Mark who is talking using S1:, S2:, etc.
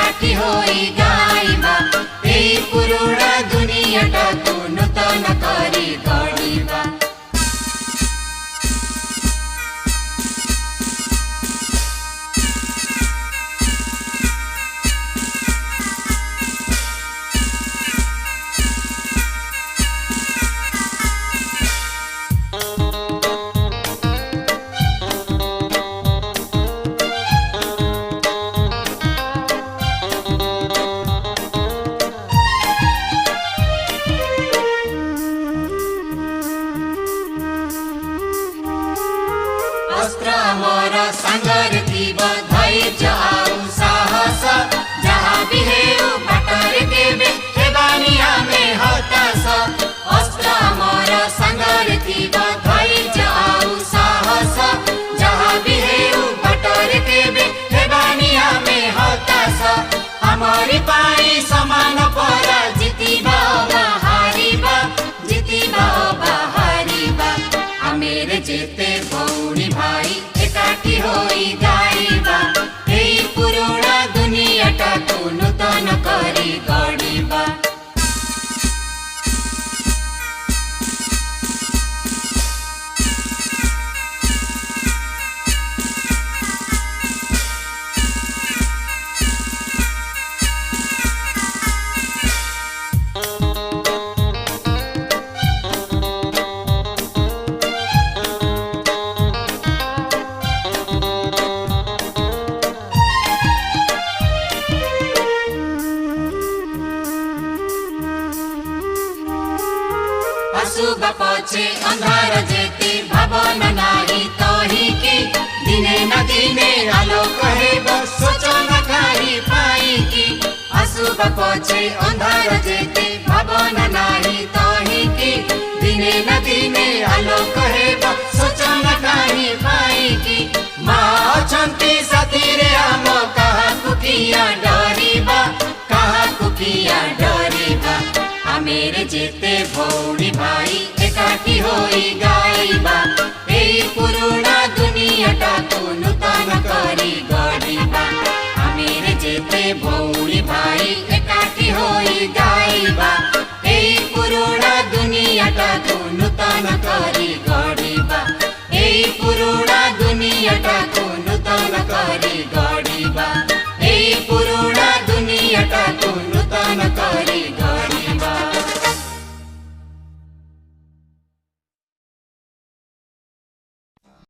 S1: एकाठी होई गाइबा एई पुरुणा दुनियाटाकु नूतन करी गढ़िबा। अस्त्र मोर संगर थीब धैर्य आउ साहस जहाँ भी हेउ बाटर केबे हेबानी आमे हताश। अस्त्र मोर संगर थीब धैर्य आउ साहस जहाँ भी हेउ बाटर केबे हेबानी आमे हताश। हमारी पाई समान पर जितिबा हारिबा जितिबा हारिबा आमेर जेते भौणी भाई एकाठी होई गाइबा एई पुरुणा दुनियाटाकु नूतन करी गढ़िबा। अशुभ पछे अंधार जेते भवन नाही तही की दिने न दिने आलोक हेब सोचन खाई पाई की। अशुभ पछे अंधार जेते भवन नाही तही की दिने न दिने आलोक हेब सोचन खाई पाई की। माँ अछंती साथी रे आम कहा कुकिया डरिबा कहा कुकिया डरिबा आमेर जेते भौणी भाई एकाठी होई गाइबा एई पुरुणा दुनियाटाकु नूतन करी गढ़िबा। आमेर जेते भौणी भाई एकाठी होई गाइबा एई पुरुणा दुनियाटाकु नूतन करी गढ़िबा एई पुरुणा दुनियाटाकु नूतन करी गढ़िबा।